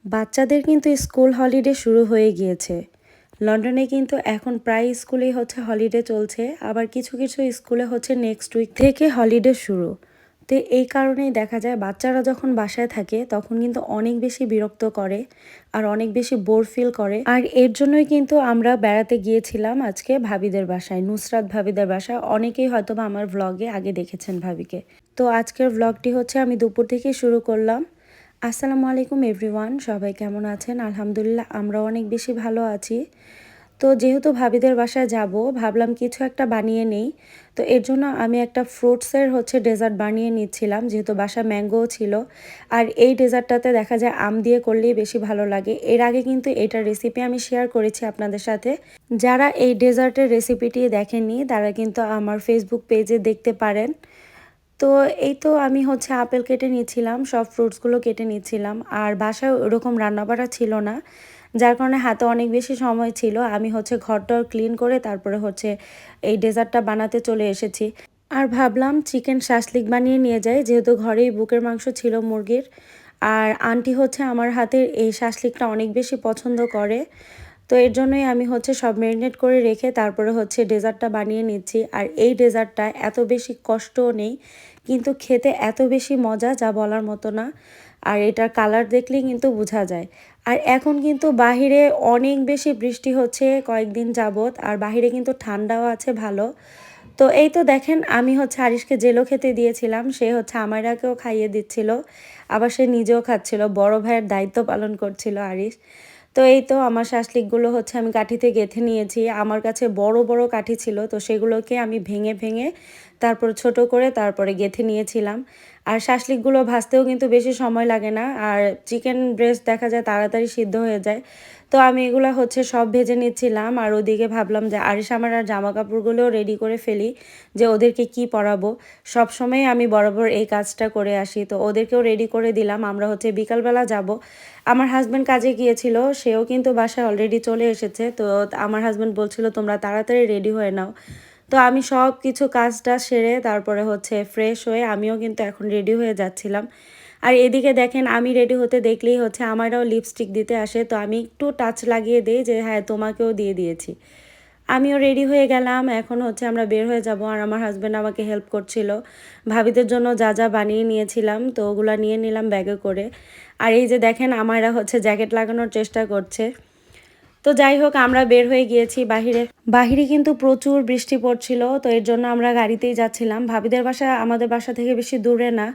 বাচ্চাদের কিন্তু school holiday শুরু হয়ে গিয়েছে। লন্ডনে কিন্তু এখন প্রায় স্কুলেই হচ্ছে হলিডে চলছে, আবার কিছু কিছু স্কুলে হচ্ছে নেক্সট উইক থেকে হলিডে শুরু। তো এই কারণেই দেখা যায় বাচ্চারা যখন বাসায় থাকে তখন কিন্তু অনেক বেশি বিরক্ত করে আর অনেক বেশি বোর ফিল করে। আর এর জন্যই কিন্তু আমরা বেড়াতে গিয়েছিলাম আজকে ভাবিদের বাসায়, নুসরাত ভাবিদের বাসায়। অনেকেই হয়তো বা আমার ভ্লগে আগে দেখেছেন ভাবিকে। তো আজকের ভ্লগটি হচ্ছে আমি দুপুর থেকেই শুরু করলাম। আসসালামু আলাইকুম এভরিওয়ান, সবাই কেমন আছেন? আলহামদুলিল্লাহ আমরা অনেক বেশি ভালো আছি। তো যেহেতু ভাবিদের বাসায় যাব, ভাবলাম কিছু একটা বানিয়ে নেই। তো এর জন্য আমি একটা ফ্রুটসের হচ্ছে ডেজার্ট বানিয়ে নিচ্ছিলাম, যেহেতু বাসা ম্যাঙ্গোও ছিল। আর এই ডেজার্টটাতে দেখা যায় আম দিয়ে করলেই বেশি ভালো লাগে। এর আগে কিন্তু এটার রেসিপি আমি শেয়ার করেছি আপনাদের সাথে। যারা এই ডেজার্টের রেসিপিটি দেখেননি তারা কিন্তু আমার ফেসবুক পেজে দেখতে পারেন। তো এই তো আমি হচ্ছে আপেল কেটে নিচ্ছিলাম, সব ফ্রুটসগুলো কেটে নিচ্ছিলাম। আর বাসায় ওরকম রান্নাবাড়া ছিল না, যার কারণে হাতে অনেক বেশি সময় ছিল। আমি হচ্ছে ঘরটর ক্লিন করে তারপরে হচ্ছে এই ডেজার্টটা বানাতে চলে এসেছি। আর ভাবলাম চিকেন শাসলিক বানিয়ে নিয়ে যাই, যেহেতু ঘরেই বুকের মাংস ছিল মুরগির। আর আন্টি হচ্ছে আমার হাতের এই শাসলিকটা অনেক বেশি পছন্দ করে। তো এর জন্যই আমি হচ্ছে সব ম্যারিনেট করে রেখে তারপরে হচ্ছে ডেজার্টটা বানিয়ে নিচ্ছি। আর এই ডেজার্টটা এত বেশি কষ্টও নেই, কিন্তু খেতে এত বেশি মজা যা বলার মতো না। আর এটার কালার দেখলেই কিন্তু বোঝা যায়। আর এখন কিন্তু বাহিরে অনেক বেশি বৃষ্টি হচ্ছে কয়েকদিন যাবত, আর বাহিরে কিন্তু ঠান্ডাও আছে ভালো। তো এই তো দেখেন, আমি হচ্ছে আরিশকে জেলো খেতে দিয়েছিলাম, সে হচ্ছে আমারাকেও খাইয়ে দিচ্ছিল, আবার সে নিজেও খাচ্ছিল। বড় ভাইয়ের দায়িত্ব পালন করছিল আরিশ। তো এই তো আমার শাসলিকগুলো হচ্ছে আমি কাঠিতে গেঁথে নিয়েছি। আমার কাছে বড় বড় কাঠি ছিল, তো সেগুলোকে আমি ভেঙে ভেঙে তারপর ছোট করে তারপরে গেঁথে নিয়েছিলাম। আর শাসলিকগুলো ভাজতেও কিন্তু বেশি সময় লাগে না, আর চিকেন ব্রেস্ট দেখা যায় তাড়াতাড়ি সিদ্ধ হয়ে যায়। তো আমি এগুলো হচ্ছে সব ভেজে নিচ্ছিলাম, আর ওদিকে ভাবলাম যে আরিশ আমার আর জামা কাপড়গুলোও রেডি করে ফেলি, যে ওদেরকে কি পরাবো। সবসময় আমি বরাবর এই কাজটা করে আসি, তো ওদেরকেও রেডি করে দিলাম। আমরা হচ্ছে বিকালবেলা যাব। আমার হাজব্যান্ড কাজে গিয়েছিল, সেও কিন্তু বাসায় অলরেডি চলে এসেছে। তো আমার হাজব্যান্ড বলছিল তোমরা তাড়াতাড়ি রেডি হয়ে নাও। তো আমি সব কিছু কাজটা সেরে তারপরে হচ্ছে ফ্রেশ হয়ে আমিও কিন্তু এখন রেডি হয়ে যাচ্ছিলাম। আর এদিকে দেখেন, আমি রেডি হতে দেখলেই হচ্ছে আমারও লিপস্টিক দিতে আসে, তো আমি একটু টাচ লাগিয়ে দিই যে হ্যাঁ তোমাকেও দিয়ে দিয়েছি। আমিও রেডি হয়ে গেলাম, এখন হচ্ছে আমরা বের হয়ে যাব। আর আমার হাজব্যান্ড আমাকে হেল্প করছিল। ভাবিদের জন্য যা যা বানিয়ে নিয়েছিলাম তো ওগুলো নিয়ে নিলাম ব্যাগে করে। আর এই যে দেখেন আমারা হচ্ছে জ্যাকেট লাগানোর চেষ্টা করছে। তো যাই হোক, আমরা বের হয়ে গিয়েছি বাহিরে। বাহিরে কিন্তু প্রচুর বৃষ্টি পড়ছিল, তো এর জন্য আমরা গাড়িতেই যাচ্ছিলাম। ভাবিদের বাসা আমাদের বাসা থেকে বেশি দূরে না,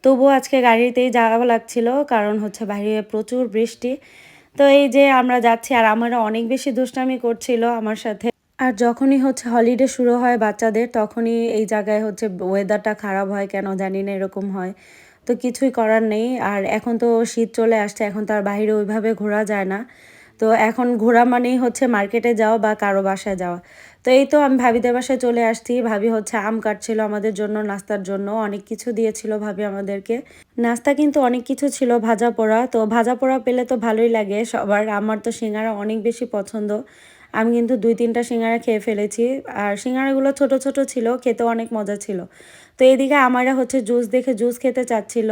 তবুও আজকে গাড়িতেই যাওয়া লাগছিল, কারণ হচ্ছে বাইরে প্রচুর বৃষ্টি। তো এই যে আমরা যাচ্ছি, আর আমরা অনেক বেশি দুষ্টামি করছিল আমার সাথে। আর যখনই হচ্ছে হলিডে শুরু হয় বাচ্চাদের, তখনই এই জায়গায় হচ্ছে ওয়েদারটা খারাপ হয়, কেন জানি না এরকম হয়। তো কিছুই করার নেই। আর এখন তো শীত চলে আসছে, এখন তো আর বাইরে ওইভাবে ঘোরা যায় না। তো এখন ঘোরা মানেই হচ্ছে মার্কেটে যাওয়া বা কারো বাসায় যাওয়া। তো এই তো আমি ভাবিদের বাসায় চলে আসছি। ভাবি হচ্ছে আম কাটছিল আমাদের জন্য, নাস্তার জন্য অনেক কিছু দিয়েছিল ভাবি আমাদেরকে। নাস্তা কিন্তু অনেক কিছু ছিল, ভাজা পোড়া। তো ভাজা পোড়া পেলে তো ভালোই লাগে সবার। আমার তো সিঙ্গারা অনেক বেশি পছন্দ, আমি কিন্তু 2-3টা সিঙ্গারা খেয়ে ফেলেছি। আর সিঙ্গারাগুলো ছোট ছোট ছিল, খেতে অনেক মজা ছিল। তো এদিকে আমারা হচ্ছে জুস দেখে জুস খেতে চাচ্ছিল।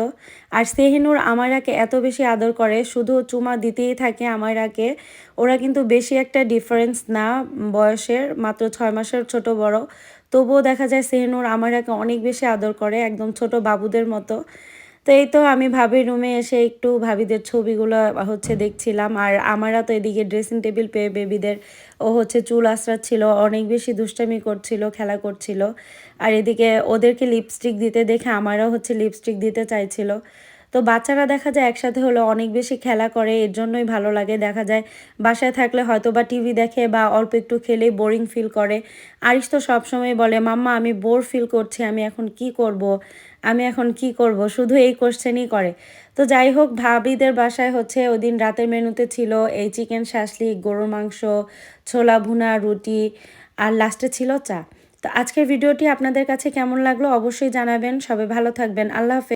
আর সেহিনুর আমারাকে এত বেশি আদর করে, শুধু চুমা দিতেই থাকে আমারাকে। ওরা কিন্তু বেশি একটা ডিফারেন্স না বয়সের, মাত্র 6 মাসের ছোট বড়। তবুও দেখা যায় সেহিনুর আমারাকে অনেক বেশি আদর করে, একদম ছোট বাবুদের মতো। তো এই তো আমি ভাবির রুমে এসে একটু ভাবিদের ছবিগুলো হচ্ছে দেখছিলাম। আর আমারা তো এদিকে ড্রেসিং টেবিল পেয়ে বেবিদের, ও হচ্ছে চুল আঁচড়াচ্ছিল, অনেক বেশি দুষ্টামি করছিল, খেলা করছিল। আর এদিকে ওদেরকে লিপস্টিক দিতে দেখে আমারও হচ্ছে লিপস্টিক দিতে চাইছিল। তো বাচ্চারা দেখা যায় একসাথে হলে অনেক বেশি খেলা করে, এর জন্যই ভালো লাগে। দেখা যায় বাসায় থাকলে হয়তো বা টিভি দেখে বা অল্প একটু খেলেই বোরিং ফিল করে। আরিশ তো সবসময় বলে মাম্মা আমি বোর ফিল করছি, আমি এখন কি করব, আমি এখন কি করব, শুধু এই কোশ্চেনই করে। তো যাই হোক, ভাবিদের বাসায় হচ্ছে ওদিন রাতের মেনুতে ছিল এই চিকেন শাসলিক, গরুর মাংস, ছোলা ভুনা, রুটি, আর লাস্টে ছিল চা। তো আজকের ভিডিওটি আপনাদের কাছে কেমন লাগলো অবশ্যই জানাবেন। সবাই ভালো থাকবেন। আল্লাহ হাফেজ।